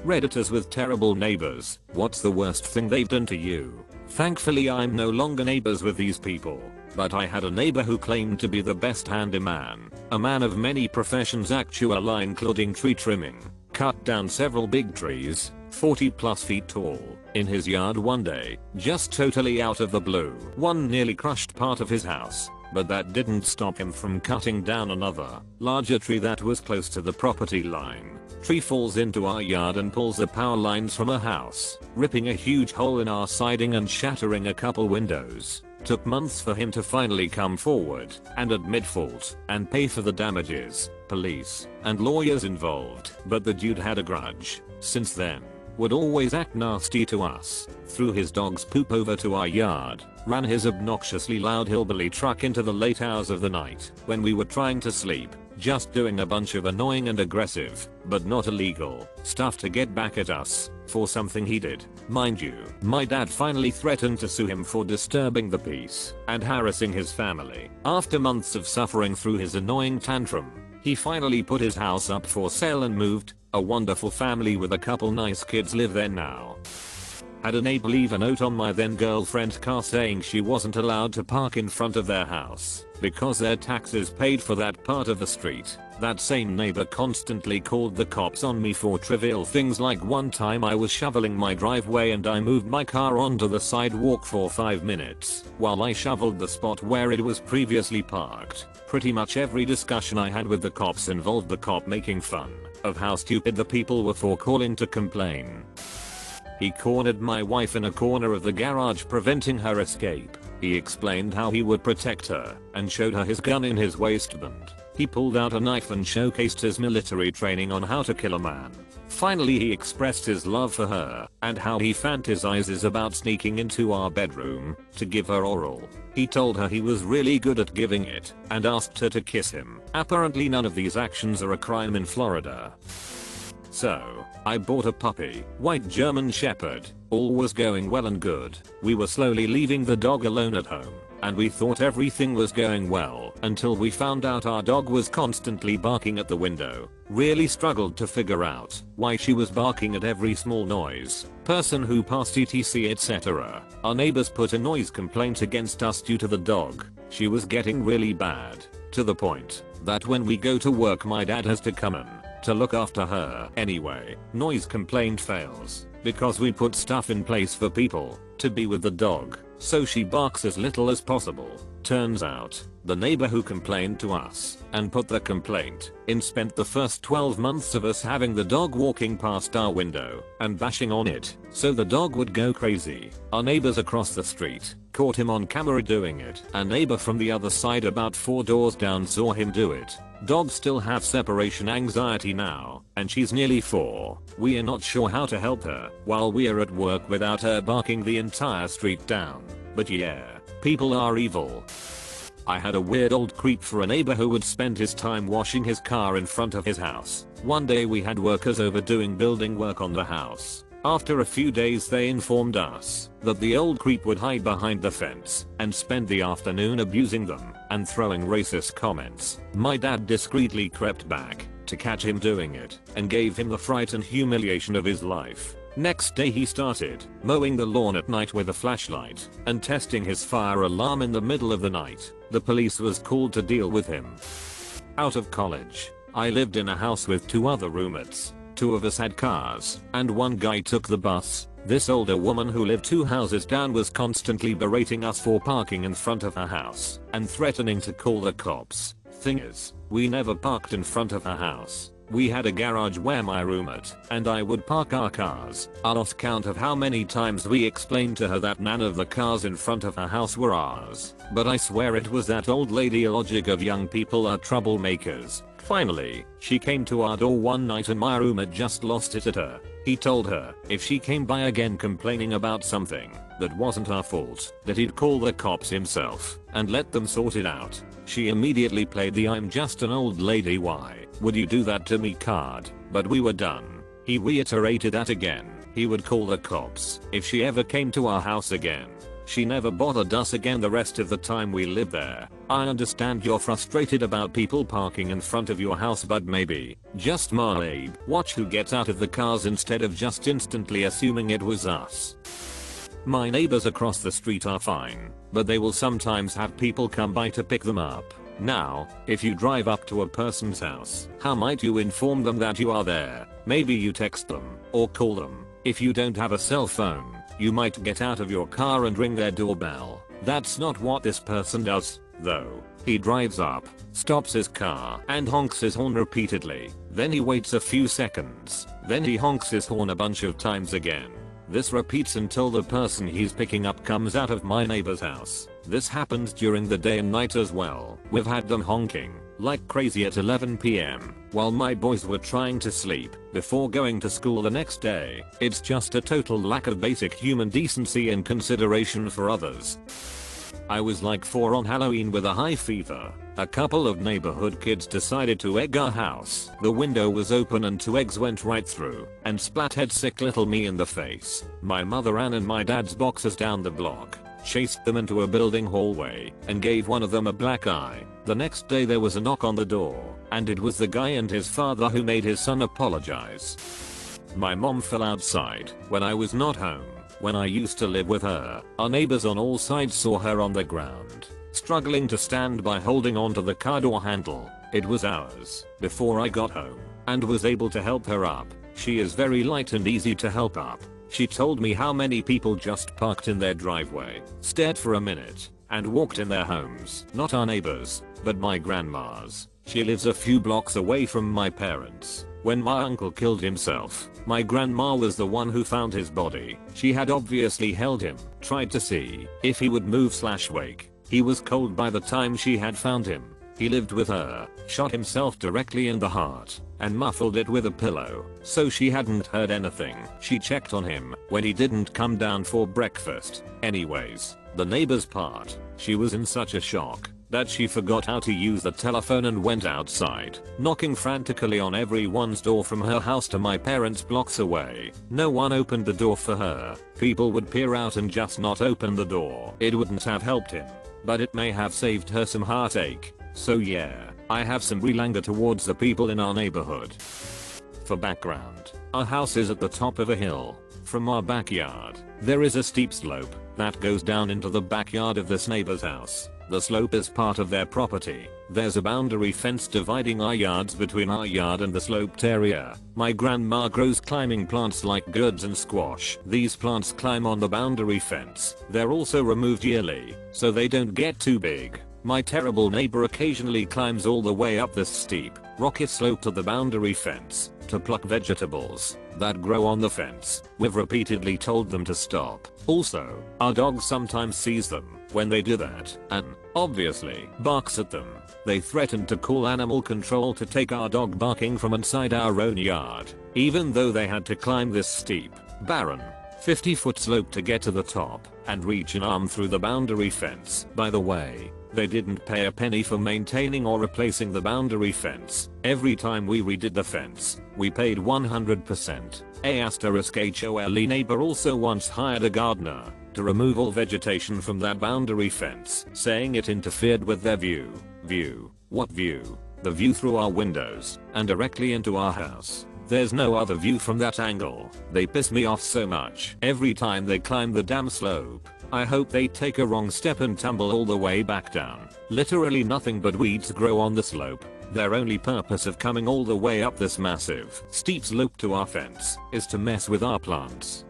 Redditors with terrible neighbors. What's the worst thing they've done to you? Thankfully I'm no longer neighbors with these people. But I had a neighbor who claimed to be the best handyman. A man of many professions actually including tree trimming. Cut down several big trees, 40 plus feet tall, in his yard one day, just totally out of the blue. One nearly crushed part of his house. But that didn't stop him from cutting down another, larger tree that was close to the property line. Tree falls into our yard and pulls the power lines from our house, ripping a huge hole in our siding and shattering a couple windows. Took months for him to finally come forward and admit fault and pay for the damages. Police and lawyers involved, but the dude had a grudge. Since then, would always act nasty to us, threw his dog's poop over to our yard, ran his obnoxiously loud hillbilly truck into the late hours of the night when we were trying to sleep, just doing a bunch of annoying and aggressive, but not illegal, stuff to get back at us for something he did. Mind you, my dad finally threatened to sue him for disturbing the peace and harassing his family. After months of suffering through his annoying tantrum, he finally put his house up for sale and moved. A wonderful family with a couple nice kids live there now. Had a neighbor leave a note on my then girlfriend's car saying she wasn't allowed to park in front of their house because their taxes paid for that part of the street. That same neighbor constantly called the cops on me for trivial things like one time I was shoveling my driveway and I moved my car onto the sidewalk for 5 minutes while I shoveled the spot where it was previously parked. Pretty much every discussion I had with the cops involved the cop making fun of how stupid the people were for calling to complain. He cornered my wife in a corner of the garage preventing her escape. He explained how he would protect her and showed her his gun in his waistband. He pulled out a knife and showcased his military training on how to kill a man. Finally he expressed his love for her and how he fantasizes about sneaking into our bedroom to give her oral. He told her he was really good at giving it and asked her to kiss him. Apparently none of these actions are a crime in Florida. So, I bought a puppy, white German Shepherd. All was going well and good. We were slowly leaving the dog alone at home, and we thought everything was going well until we found out our dog was constantly barking at the window. Really struggled to figure out why she was barking at every small noise, person who passed etc etc. Our neighbors put a noise complaint against us due to the dog. She was getting really bad, to the point that when we go to work my dad has to come in to look after her. Anyway, noise complaint fails because we put stuff in place for people to be with the dog, so she barks as little as possible. Turns out, the neighbor who complained to us and put the complaint in spent the first 12 months of us having the dog walking past our window and bashing on it, so the dog would go crazy. Our neighbors across the street caught him on camera doing it. A neighbor from the other side about 4 doors down saw him do it. Dogs still have separation anxiety now, and she's nearly 4. We are not sure how to help her while we are at work without her barking the entire street down. But yeah, people are evil. I had a weird old creep for a neighbor who would spend his time washing his car in front of his house. One day we had workers over doing building work on the house. After a few days they informed us that the old creep would hide behind the fence and spend the afternoon abusing them and throwing racist comments. My dad discreetly crept back to catch him doing it and gave him the fright and humiliation of his life. Next day he started mowing the lawn at night with a flashlight and testing his fire alarm in the middle of the night. The police was called to deal with him. Out of college, I lived in a house with 2 other roommates. 2 of us had cars, and 1 guy took the bus. This older woman who lived 2 houses down was constantly berating us for parking in front of her house and threatening to call the cops. Thing is, we never parked in front of her house. We had a garage where my roommate and I would park our cars. I lost count of how many times we explained to her that none of the cars in front of her house were ours. But I swear it was that old lady logic of young people are troublemakers. Finally, she came to our door one night and my roommate just lost it at her. He told her if she came by again complaining about something that wasn't her fault, that he'd call the cops himself and let them sort it out. She immediately played the "I'm just an old lady, why would you do that to me" card, but we were done. He reiterated that again. He would call the cops if she ever came to our house again. She never bothered us again the rest of the time we lived there. I understand you're frustrated about people parking in front of your house, but maybe, just maybe, watch who gets out of the cars instead of just instantly assuming it was us. My neighbors across the street are fine, but they will sometimes have people come by to pick them up. Now, if you drive up to a person's house, how might you inform them that you are there? Maybe you text them, or call them. If you don't have a cell phone, you might get out of your car and ring their doorbell. That's not what this person does, though. He drives up, stops his car, and honks his horn repeatedly. Then he waits a few seconds. Then he honks his horn a bunch of times again. This repeats until the person he's picking up comes out of my neighbor's house. This happens during the day and night as well. We've had them honking like crazy at 11 PM while my boys were trying to sleep before going to school the next day. It's just a total lack of basic human decency and consideration for others. I was like 4 on Halloween with a high fever. A couple of neighborhood kids decided to egg our house. The window was open and 2 eggs went right through and splattered sick little me in the face. My mother ran and my dad's boxers down the block, chased them into a building hallway, and gave one of them a black eye. The next day there was a knock on the door, and it was the guy and his father who made his son apologize. My mom fell outside when I was not home. When I used to live with her, our neighbors on all sides saw her on the ground, struggling to stand by holding onto the car door handle. It was hours before I got home and was able to help her up. She is very light and easy to help up. She told me how many people just parked in their driveway, stared for a minute, and walked in their homes. Not our neighbors, but my grandma's. She lives a few blocks away from my parents. When my uncle killed himself, my grandma was the one who found his body. She had obviously held him, tried to see if he would move/wake. He was cold by the time she had found him. He lived with her, shot himself directly in the heart, and muffled it with a pillow, so she hadn't heard anything. She checked on him when he didn't come down for breakfast. Anyways, the neighbor's part, she was in such a shock that she forgot how to use the telephone and went outside, knocking frantically on everyone's door from her house to my parents' blocks away. No one opened the door for her. People would peer out and just not open the door. It wouldn't have helped him, but it may have saved her some heartache. So yeah, I have some real anger towards the people in our neighborhood. For background, our house is at the top of a hill. From our backyard, there is a steep slope that goes down into the backyard of this neighbor's house. The slope is part of their property. There's a boundary fence dividing our yards between our yard and the sloped area. My grandma grows climbing plants like gourds and squash. These plants climb on the boundary fence. They're also removed yearly, so they don't get too big. My terrible neighbor occasionally climbs all the way up this steep, rocky slope to the boundary fence to pluck vegetables that grow on the fence. We've repeatedly told them to stop. Also, our dog sometimes sees them when they do that and, obviously, barks at them. They threatened to call animal control to take our dog barking from inside our own yard, even though they had to climb this steep, barren, 50-foot slope to get to the top and reach an arm through the boundary fence. By the way, they didn't pay a penny for maintaining or replacing the boundary fence. Every time we redid the fence, we paid 100%. *HOLE neighbor also once hired a gardener to remove all vegetation from that boundary fence, saying it interfered with their view. View? What view? The view through our windows and directly into our house. There's no other view from that angle. They piss me off so much every time they climb the damn slope. I hope they take a wrong step and tumble all the way back down. Literally nothing but weeds grow on the slope. Their only purpose of coming all the way up this massive, steep slope to our fence is to mess with our plants.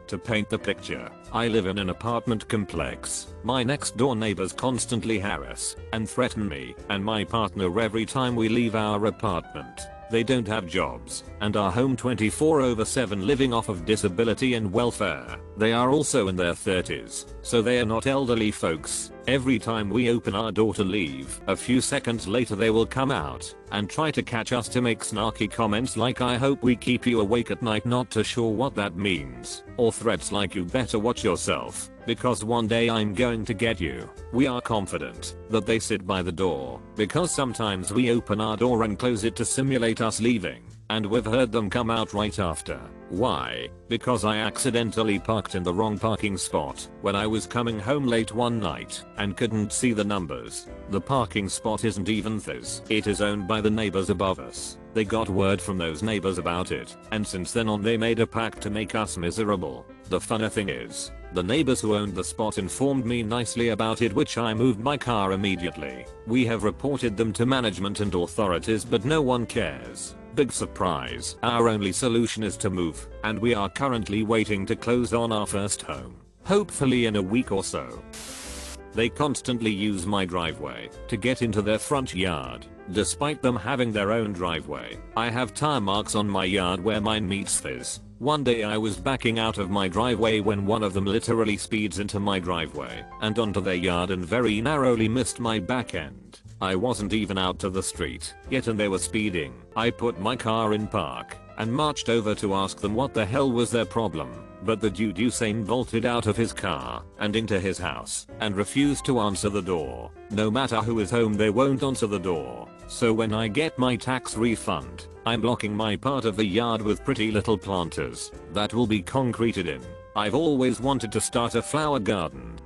To paint the picture, I live in an apartment complex. My next door neighbors constantly harass and threaten me and my partner every time we leave our apartment. They don't have jobs and are home 24/7 living off of disability and welfare. They are also in their 30s, so they are not elderly folks. Every time we open our door to leave, a few seconds later they will come out and try to catch us to make snarky comments like "I hope we keep you awake at night," not too sure what that means, or threats like "you better watch yourself, because one day I'm going to get you." We are confident that they sit by the door because sometimes we open our door and close it to simulate us leaving. and we've heard them come out right after. Why? Because I accidentally parked in the wrong parking spot when I was coming home late one night and couldn't see the numbers. The parking spot isn't even theirs. It is owned by the neighbors above us. They got word from those neighbors about it, and since then on they made a pact to make us miserable. The funny thing is, the neighbors who owned the spot informed me nicely about it, which I moved my car immediately. We have reported them to management and authorities, but no one cares. Big surprise. Our only solution is to move, and we are currently waiting to close on our first home. Hopefully in a week or so. They constantly use my driveway to get into their front yard, despite them having their own driveway. I have tire marks on my yard where mine meets theirs. One day I was backing out of my driveway when one of them literally speeds into my driveway and onto their yard and very narrowly missed my back end. I wasn't even out to the street yet and they were speeding. I put my car in park and marched over to ask them what the hell was their problem, but the dude Usain bolted out of his car and into his house and refused to answer the door. No matter who is home, they won't answer the door. So when I get my tax refund, I'm blocking my part of the yard with pretty little planters that will be concreted in. I've always wanted to start a flower garden.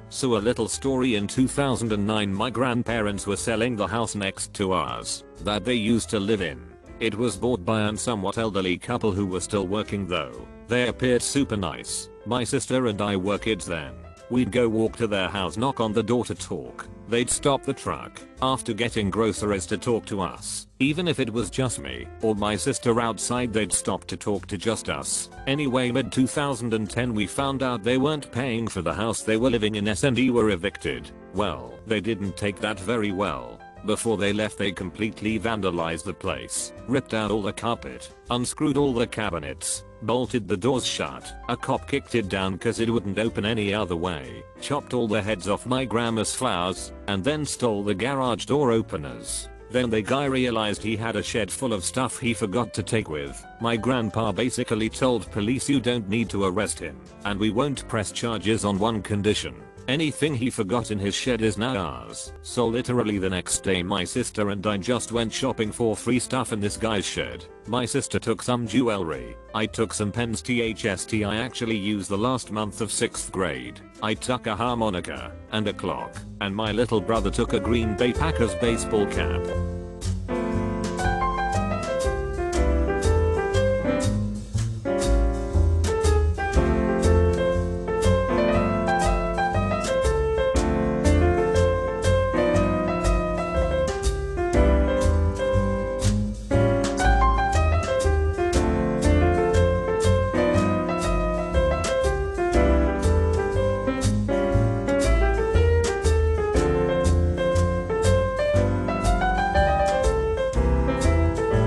So a little story: in 2009 my grandparents were selling the house next to ours that they used to live in. It was bought by a somewhat elderly couple who were still working though. They appeared super nice. My sister and I were kids then. We'd go walk to their house, knock on the door to talk. They'd stop the truck after getting groceries to talk to us. Even if it was just me or my sister outside, they'd stop to talk to just us. Anyway, mid 2010 we found out they weren't paying for the house they were living in and were evicted. Well, they didn't take that very well. Before they left, they completely vandalized the place, ripped out all the carpet, unscrewed all the cabinets, bolted the doors shut. A cop kicked it down cause it wouldn't open any other way, chopped all the heads off my grandma's flowers, and then stole the garage door openers. Then the guy realized he had a shed full of stuff he forgot to take with. My grandpa basically told police, you don't need to arrest him, and we won't press charges on one condition: anything he forgot in his shed is now ours. So literally the next day my sister and I just went shopping for free stuff in this guy's shed. My sister took some jewelry. I took some pens THST I actually used the last month of 6th grade. I took a harmonica and a clock. And my little brother took a Green Bay Packers baseball cap.